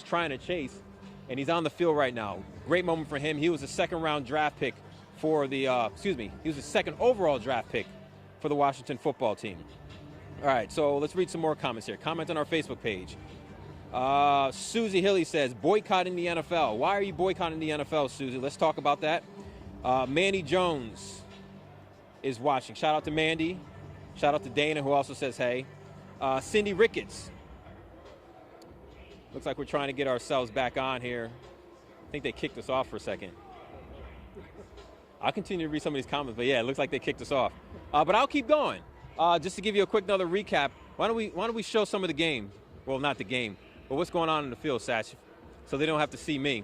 trying to chase, and he's on the field right now. Great moment for him. He was a second-round draft pick for the, he was a second overall draft pick for the Washington football team. All right, so let's read some more comments here. Comment on our Facebook page. Susie Hilly says, boycotting the NFL. Why are you boycotting the NFL, Susie? Let's talk about that. Mandy Jones is watching. Shout out to Mandy. Shout out to Dana, who also says hey. Cindy Ricketts. Looks like we're trying to get ourselves back on here. I think they kicked us off for a second. I'll continue to read some of these comments, but yeah, it looks like they kicked us off. But I'll keep going. Just to give you a quick another recap, why don't we show some of the game? Well, not the game, but what's going on in the field, Satch, so they don't have to see me.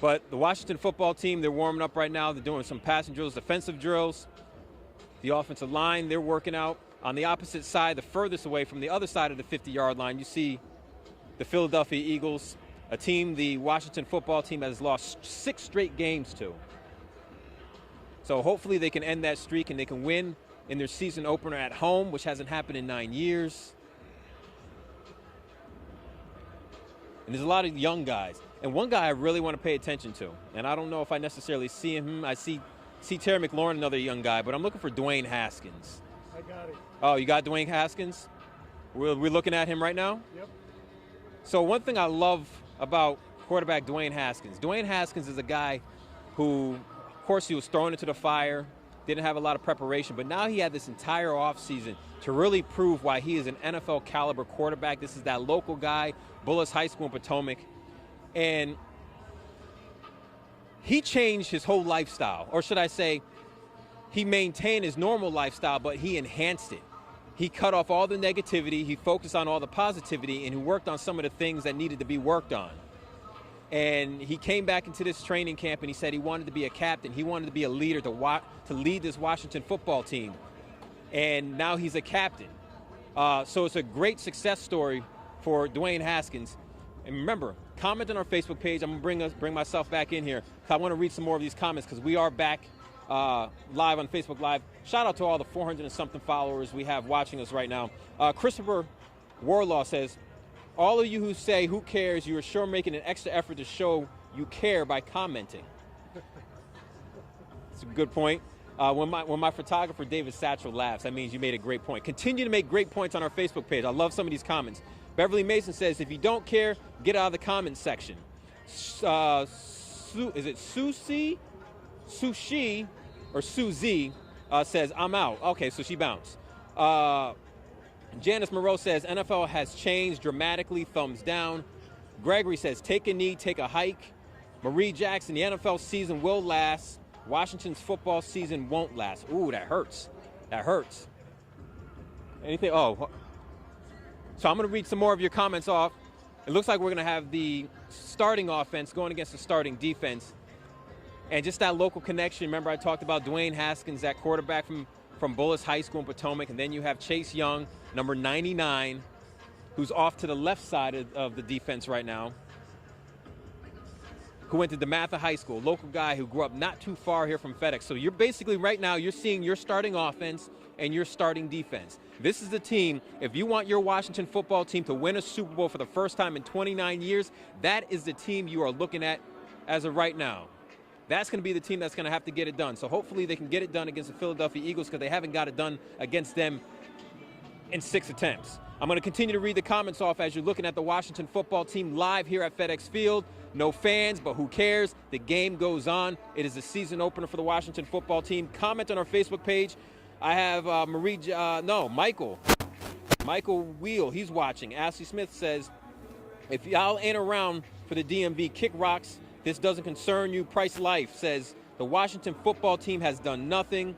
But the Washington football team, they're warming up right now. They're doing some passing drills, defensive drills. The offensive line, they're working out. On the opposite side, the furthest away from the other side of the 50-yard line, you see the Philadelphia Eagles, a team the Washington football team has lost 6 straight games to. So hopefully they can end that streak and they can win in their season opener at home, which hasn't happened in 9 years. And there's a lot of young guys. And one guy I really want to pay attention to, and I don't know if I necessarily see him. I see Terry McLaurin, another young guy, but I'm looking for Dwayne Haskins. I got it. Oh, you got Dwayne Haskins? We're looking at him right now? Yep. So one thing I love about quarterback Dwayne Haskins is a guy who, of course, he was thrown into the fire, didn't have a lot of preparation, but now he had this entire offseason to really prove why he is an NFL caliber quarterback. This is that local guy, Bullis High School in Potomac. And he changed his whole lifestyle, or should I say, he maintained his normal lifestyle, but he enhanced it. He cut off all the negativity, he focused on all the positivity, and he worked on some of the things that needed to be worked on. And he came back into this training camp and he said he wanted to be a captain. He wanted to be a leader to lead this Washington football team. And now he's a captain. So it's a great success story for Dwayne Haskins. And remember, comment on our Facebook page. I'm going to bring myself back in here. I want to read some more of these comments because we are back live on Facebook Live. Shout out to all the 400 and something followers we have watching us right now. Christopher Warlaw says, all of you who say, who cares, you are sure making an extra effort to show you care by commenting. It's a good point. When my photographer, David Satchel, laughs, that means you made a great point. Continue to make great points on our Facebook page. I love some of these comments. Beverly Mason says, if you don't care, get out of the comments section. Is it Sushi or Susie says, I'm out. Okay, so she bounced. Janice Moreau says, NFL has changed dramatically, thumbs down. Gregory says, take a knee, take a hike. Marie Jackson, the NFL season will last. Washington's football season won't last. Ooh, that hurts. That hurts. Anything? Oh. So I'm going to read some more of your comments off. It looks like we're going to have the starting offense going against the starting defense. And just that local connection. Remember, I talked about Dwayne Haskins, that quarterback from Bullis High School in Potomac. And then you have Chase Young, number 99, who's off to the left side of the defense right now, who went to DeMatha High School, local guy who grew up not too far here from FedEx. So you're basically right now, you're seeing your starting offense and your starting defense. This is the team, if you want your Washington football team to win a Super Bowl for the first time in 29 years, that is the team you are looking at as of right now. That's going to be the team that's going to have to get it done. So hopefully they can get it done against the Philadelphia Eagles because they haven't got it done against them in 6 attempts. I'm going to continue to read the comments off as you're looking at the Washington football team live here at FedEx Field. No fans, but who cares? The game goes on. It is the season opener for the Washington football team. Comment on our Facebook page. I have Michael Wheel, he's watching. Ashley Smith says, if y'all ain't around for the DMV kick rocks, this doesn't concern you. Price Life says, the Washington football team has done nothing.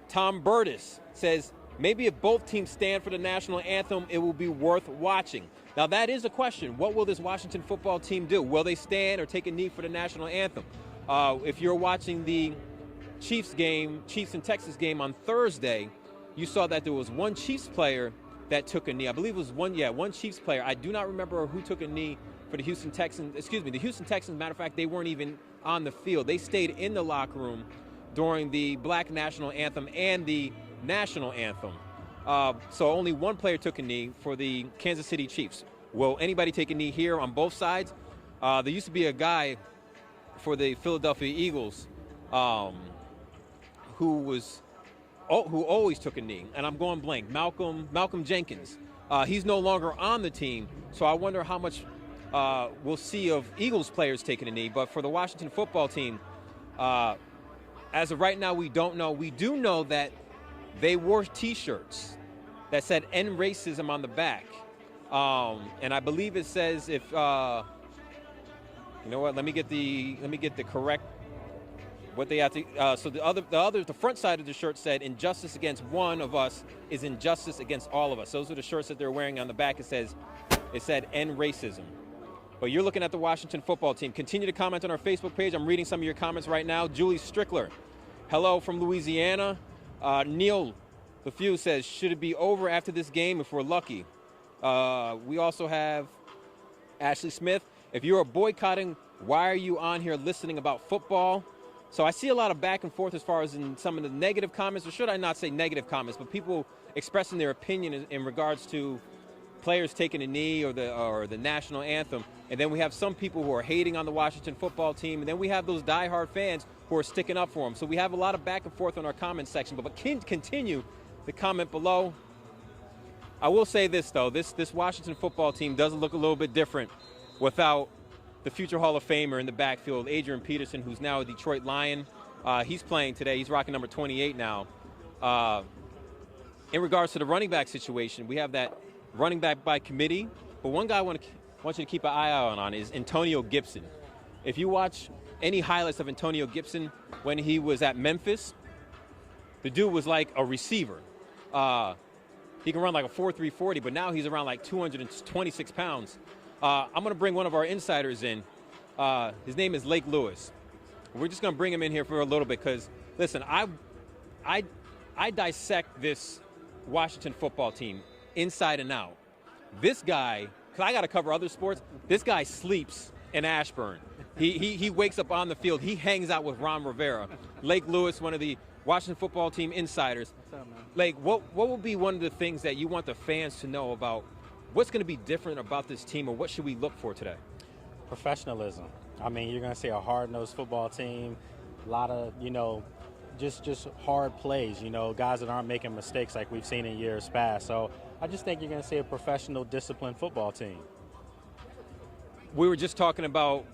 Tom Burtis says, maybe if both teams stand for the national anthem, it will be worth watching. Now, that is a question. What will this Washington football team do? Will they stand or take a knee for the national anthem? If you're watching the Chiefs and Texas game on Thursday, you saw that there was one Chiefs player that took a knee. I believe it was one Chiefs player. I do not remember who took a knee for the Houston Texans. The Houston Texans, matter of fact, they weren't even on the field. They stayed in the locker room during the Black National Anthem and the National Anthem. So only one player took a knee for the Kansas City Chiefs. will anybody take a knee here on both sides? There used to be a guy for the Philadelphia Eagles who always took a knee, and I'm going blank. Malcolm Jenkins. He's no longer on the team, so I wonder how much we'll see of Eagles players taking a knee. But for the Washington football team, as of right now, we don't know. We do know that they wore T-shirts that said "End Racism" on the back, and I believe it says if. You know what? Let me get the correct what they have to. So the front side of the shirt said, "Injustice against one of us is injustice against all of us." Those are the shirts that they're wearing. On the back, it said "End Racism." But you're looking at the Washington football team. Continue to comment on our Facebook page. I'm reading some of your comments right now. Julie Strickler, hello from Louisiana. Neil LeFew says, "Should it be over after this game if we're lucky?" We also have Ashley Smith. If you are boycotting, why are you on here listening about football? So I see a lot of back and forth as far as in some of the negative comments, or should I not say negative comments, but people expressing their opinion in regards to players taking a knee or the national anthem. And then we have some people who are hating on the Washington football team, and then we have those diehard fans who are sticking up for them. So we have a lot of back and forth on our comment section, but continue the comment below. I will say this, though. This Washington football team does look a little bit different without the future Hall of Famer in the backfield, Adrian Peterson, who's now a Detroit Lion. He's playing today. He's rocking number 28 now. In regards to the running back situation, we have that running back by committee. But one guy I want you to keep an eye out on is Antonio Gibson. If you watch any highlights of Antonio Gibson when he was at Memphis, the dude was like a receiver. He can run like a 4.3 40, but now he's around like 226 pounds. I'm going to bring one of our insiders in. His name is Lake Lewis. We're just going to bring him in here for a little bit because, listen, I dissect this Washington football team inside and out. This guy, because I got to cover other sports, this guy sleeps in Ashburn. He wakes up on the field. He hangs out with Ron Rivera. Lake Lewis, one of the Washington football team insiders. What's up, man? Lake, what will be one of the things that you want the fans to know about what's going to be different about this team, or what should we look for today? Professionalism. I mean, you're going to see a hard-nosed football team, a lot of, just hard plays, guys that aren't making mistakes like we've seen in years past. So I just think you're going to see a professional, disciplined football team. We were just talking about,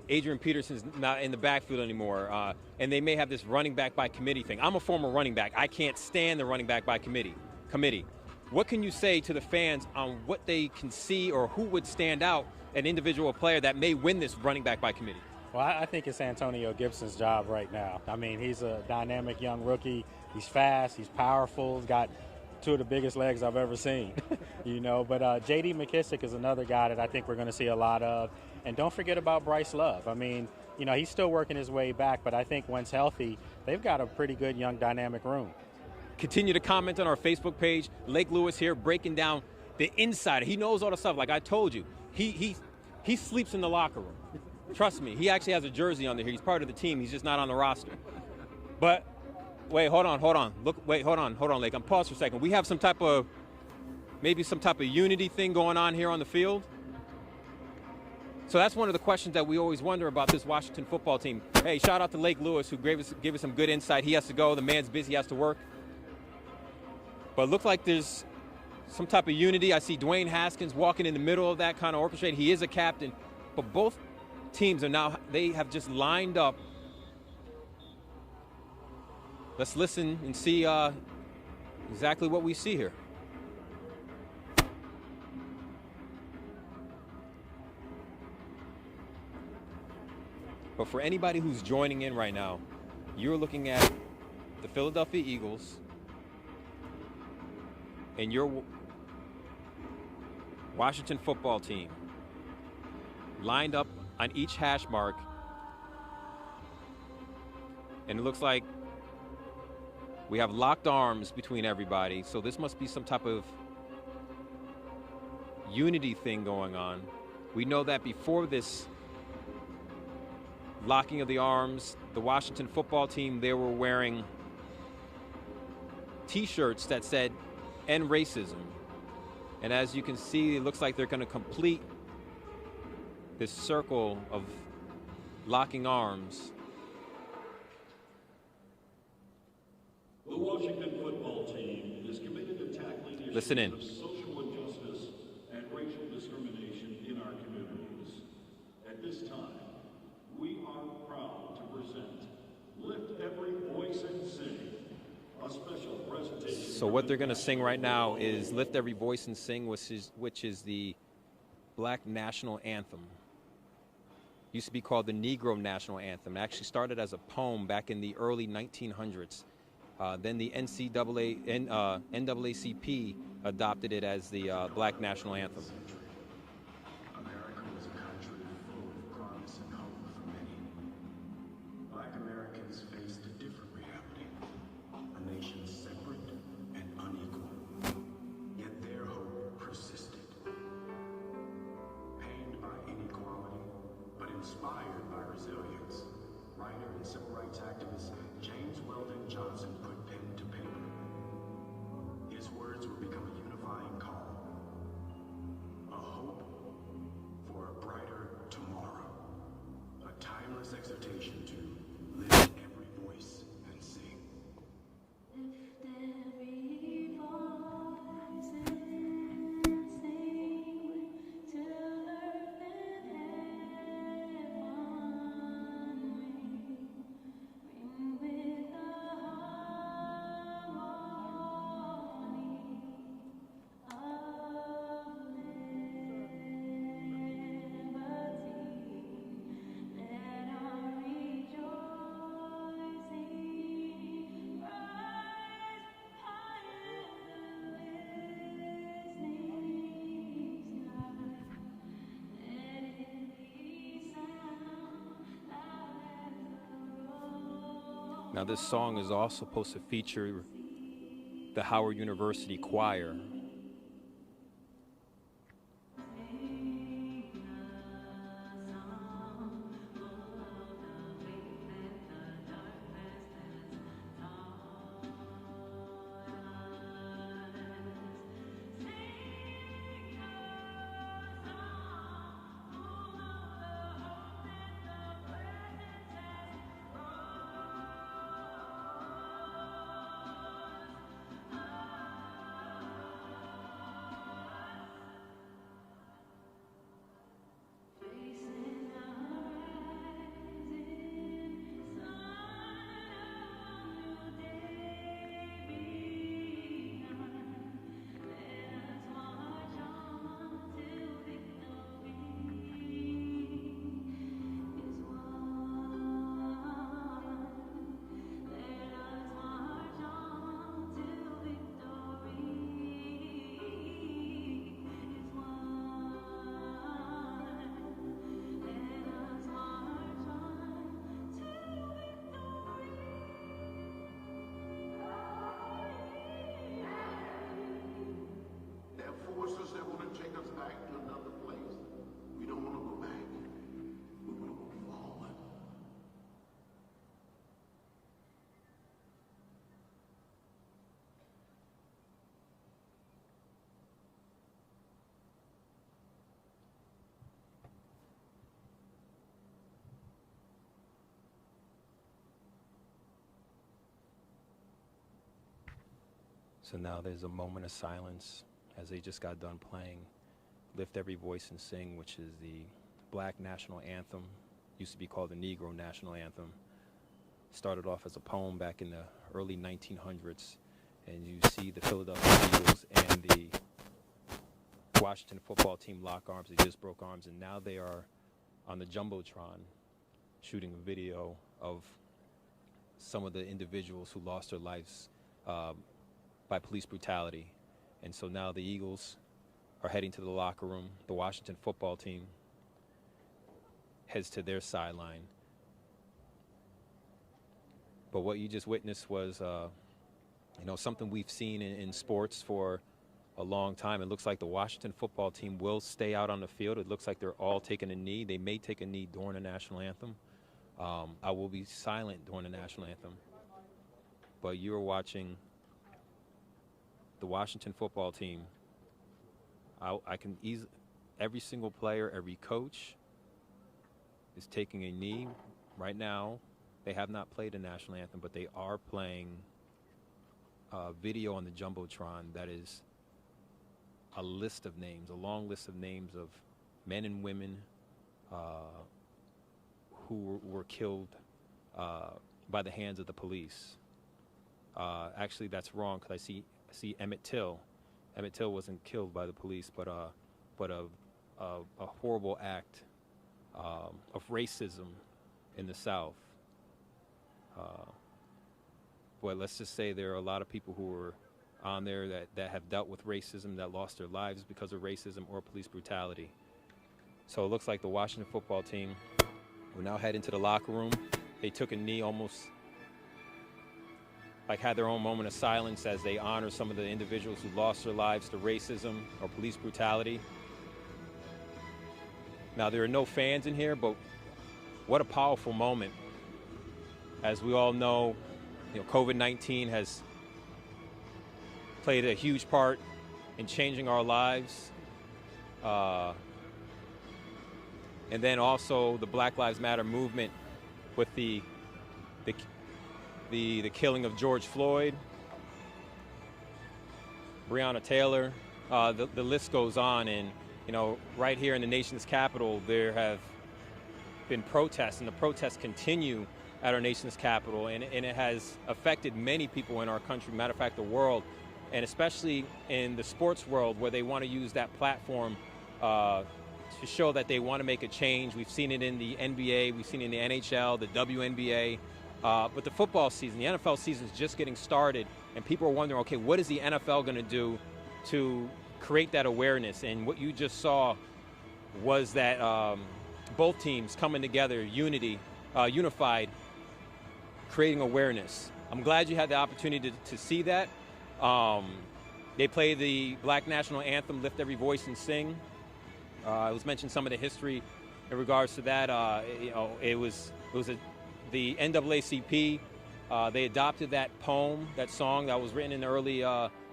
Adrian Peterson's not in the backfield anymore, and they may have this running back by committee thing. I'm a former running back. I can't stand the running back by committee. What can you say to the fans on what they can see or who would stand out, an individual player that may win this running back by committee? Well, I think it's Antonio Gibson's job right now. I mean, he's a dynamic young rookie. He's fast. He's powerful. He's got two of the biggest legs I've ever seen, But J.D. McKissick is another guy that I think we're going to see a lot of. And don't forget about Bryce Love. I mean, he's still working his way back, but I think once healthy, they've got a pretty good young dynamic room. Continue to comment on our Facebook page. Lake Lewis here breaking down the insider. He knows all the stuff. Like I told you, he sleeps in the locker room. Trust me, he actually has a jersey on there. He's part of the team. He's just not on the roster. But wait, hold on. Hold on, Lake. I'm paused for a second. We have some type of unity thing going on here on the field. So that's one of the questions that we always wonder about this Washington football team. Hey, shout out to Lake Lewis who gave us some good insight. He has to go. The man's busy. He has to work. But it looks like there's some type of unity. I see Dwayne Haskins walking in the middle of that kind of orchestrating. He is a captain. But both teams they have just lined up. Let's listen and see exactly what we see here. But for anybody who's joining in right now, you're looking at the Philadelphia Eagles and your Washington football team lined up on each hash mark, and it looks like we have locked arms between everybody, so this must be some type of unity thing going on. We know that before this locking of the arms, the Washington football team, they were wearing T-shirts that said "End Racism." And as you can see, it looks like they're going to complete this circle of locking arms. The Washington football team is committed to tackling issues of social injustice and racial discrimination in our communities. At this time, we are proud to present Lift Every Voice and Sing, a special presentation. So what they're going to sing right now is Lift Every Voice and Sing, which is the Black National Anthem. Used to be called the Negro National Anthem. It actually started as a poem back in the early 1900s. Then the NAACP adopted it as the Black National Anthem. America was a country full of promise and hope for many. Black Americans faced a different reality, a nation separate and unequal. Yet their hope persisted. Pained by inequality, but inspired by resilience, writer and civil rights activist James Weldon Johnson put pen to paper. His words would become a unifying call, a hope for a brighter tomorrow, a timeless exhortation to lift every voice and sing. Lift every voice and sing till earth and heaven ring with the harmony of liberty. Let our rejoicing rise high in the listening sky. Let it be sound loud as the roar. Now this song is also supposed to feature the Howard University Choir. Facing the rising sun, a new day begun. Let us march on till victory is won. Let us march on till victory is won. Let us march on till There are forces that want to take us back to another place. We don't want to go back. We want to go forward. So now there's a moment of silence as they just got done playing Lift Every Voice and Sing, which is the Black National Anthem. Used to be called the Negro National Anthem. Started off as a poem back in the early 1900s. And you see the Philadelphia Eagles and the Washington football team lock arms. They just broke arms, and now they are on the Jumbotron shooting a video of some of the individuals who lost their lives by police brutality. And so now the Eagles are heading to the locker room. The Washington football team heads to their sideline. But what you just witnessed was, something we've seen in sports for a long time. It looks like the Washington football team will stay out on the field. It looks like they're all taking a knee. They may take a knee during the national anthem. I will be silent during the national anthem. But you are watching the Washington football team I can easily, every single player, every coach is taking a knee right now. They have not played a national anthem, but they are playing a video on the Jumbotron that is a list of names, a long list of names of men and women who were killed by the hands of the police. Actually, that's wrong because I see Emmett Till. Emmett Till wasn't killed by the police, but a horrible act of racism in the South. But let's just say there are a lot of people who are on there that have dealt with racism, that lost their lives because of racism or police brutality. So it looks like the Washington football team will now head into the locker room. They took a knee, almost like had their own moment of silence as they honor some of the individuals who lost their lives to racism or police brutality. Now, there are no fans in here, but what a powerful moment. As we all know, COVID-19 has played a huge part in changing our lives. And then also the Black Lives Matter movement with the killing of George Floyd, Breonna Taylor, the list goes on. And, right here in the nation's capital, there have been protests, and the protests continue at our nation's capital, and it has affected many people in our country, matter of fact, the world, and especially in the sports world where they want to use that platform to show that they want to make a change. We've seen it in the NBA, we've seen it in the NHL, the WNBA, but the football season, the NFL season is just getting started, and people are wondering, okay, what is the NFL going to do to create that awareness? And what you just saw was that both teams coming together, unified, creating awareness. I'm glad you had the opportunity to see that. They played the Black National Anthem, Lift Every Voice and Sing. It was mentioned some of the history in regards to that. The NAACP. They adopted that poem, that song that was written in the early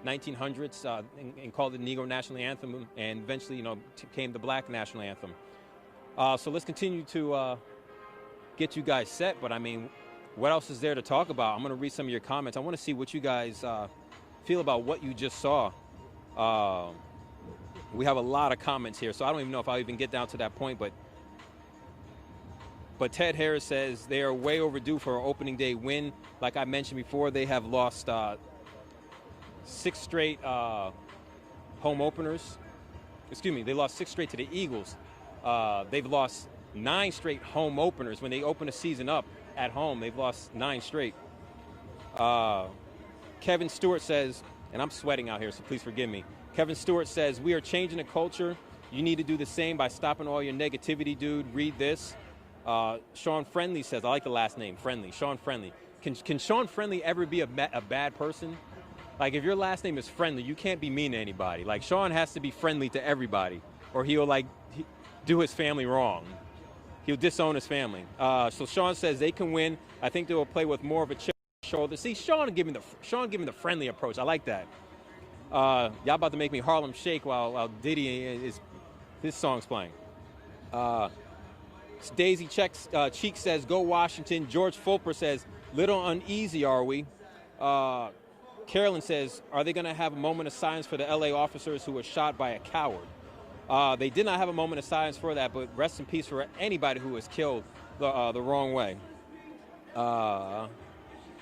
1900s, and called it the Negro National Anthem, and eventually, became the Black National Anthem. So let's continue to get you guys set. But I mean, what else is there to talk about? I'm going to read some of your comments. I want to see what you guys feel about what you just saw. We have a lot of comments here, so I don't even know if I'll even get down to that point. But Ted Harris says they are way overdue for an opening day win. Like I mentioned before, they have lost 6 straight home openers. Excuse me, they lost 6 straight to the Eagles. They've lost 9 straight home openers. When they open a season up at home, they've lost 9 straight. Kevin Stewart says, and I'm sweating out here, so please forgive me. Kevin Stewart says, we are changing the culture. You need to do the same by stopping all your negativity, dude. Read this. Sean Friendly says, I like the last name, Friendly, Sean Friendly. Can Sean Friendly ever be a bad person? Like, if your last name is Friendly, you can't be mean to anybody. Like, Sean has to be friendly to everybody, or he'll, do his family wrong. He'll disown his family. So Sean says they can win. I think they will play with more of a chip on their shoulder. See, Sean giving the friendly approach. I like that. Y'all about to make me Harlem Shake while Diddy his song's playing. Daisy Cheek says, go Washington. George Fulper says, little uneasy are we. Carolyn says, are they going to have a moment of silence for the LA officers who were shot by a coward? They did not have a moment of silence for that, but rest in peace for anybody who was killed the wrong way.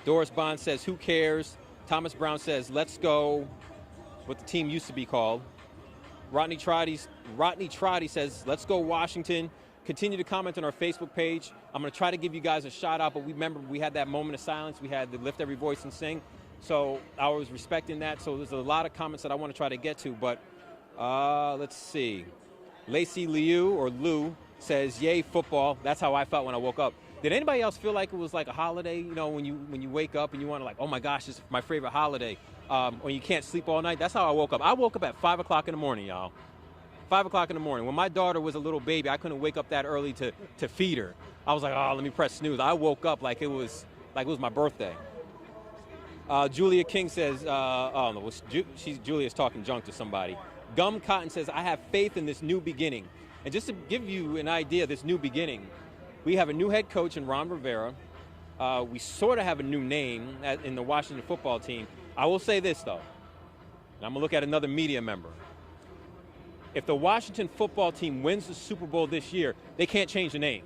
Doris Bond says, who cares? Thomas Brown says, let's go, what the team used to be called. Rodney Trotty says, let's go Washington. Continue to comment on our Facebook page. I'm going to try to give you guys a shout out, but remember, we had that moment of silence. We had the Lift Every Voice and Sing. So I was respecting that. So there's a lot of comments that I want to try to get to, but let's see. Lacey Lou says, yay, football. That's how I felt when I woke up. Did anybody else feel like it was like a holiday, when you wake up and you want to oh my gosh, this is my favorite holiday, or you can't sleep all night? That's how I woke up. I woke up at 5 o'clock in the morning, y'all. 5 o'clock in the morning. When my daughter was a little baby, I couldn't wake up that early to feed her. I was like, oh, let me press snooze. I woke up like it was my birthday. Julia King says, Julia's talking junk to somebody. Gum Cotton says, I have faith in this new beginning. And just to give you an idea of this new beginning, we have a new head coach in Ron Rivera. We sort of have a new name in the Washington football team. I will say this, though. And I'm going to look at another media member. If the Washington football team wins the Super Bowl this year, they can't change the name.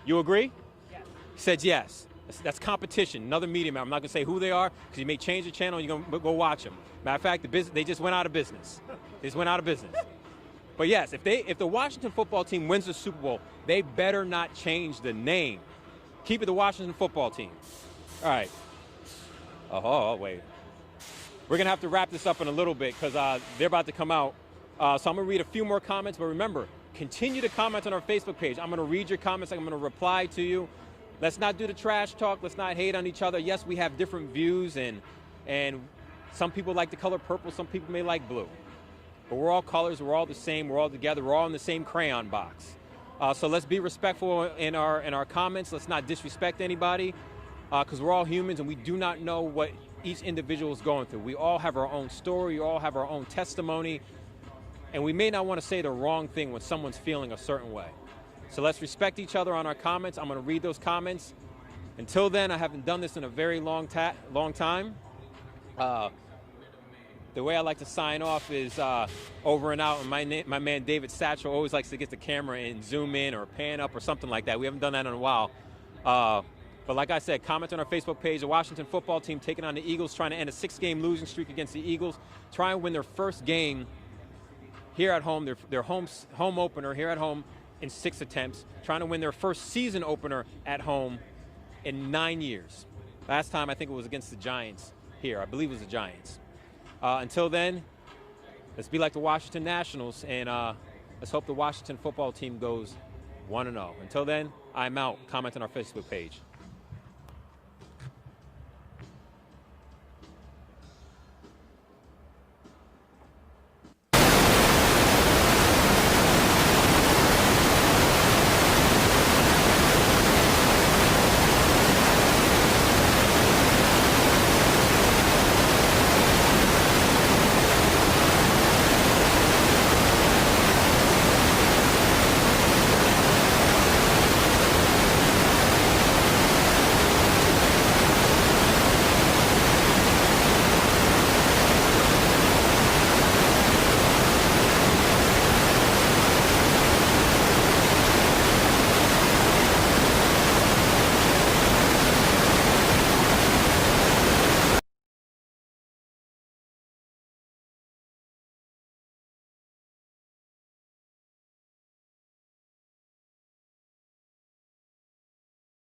You agree? Yes. He said yes. That's competition. Another media member. I'm not going to say who they are because you may change the channel and you're going to go watch them. Matter of fact, they just went out of business. They just went out of business. But yes, if the Washington football team wins the Super Bowl, they better not change the name. Keep it the Washington football team. All right. Oh, wait. We're going to have to wrap this up in a little bit because they're about to come out. So I'm going to read a few more comments. But remember, continue to comment on our Facebook page. I'm going to read your comments. I'm going to reply to you. Let's not do the trash talk. Let's not hate on each other. Yes, we have different views, and some people like the color purple. Some people may like blue. But we're all colors. We're all the same. We're all together. We're all in the same crayon box. So let's be respectful in our comments. Let's not disrespect anybody because we're all humans and we do not know what each individual is going through. We all have our own story. We all have our own testimony. And we may not want to say the wrong thing when someone's feeling a certain way. So let's respect each other on our comments. I'm going to read those comments. Until then, I haven't done this in a very long time. The way I like to sign off is over and out. And my man David Satchel always likes to get the camera and zoom in or pan up or something like that. We haven't done that in a while. But like I said, comment on our Facebook page. The Washington football team taking on the Eagles, trying to end a 6-game losing streak against the Eagles. Try and win their first game here at home, their home opener here at home in 6 attempts. Trying to win their first season opener at home in 9 years. Last time I think it was against the Giants here. I believe it was the Giants. Until then, let's be like the Washington Nationals, and let's hope the Washington football team goes 1-0. Until then, I'm out. Comment on our Facebook page.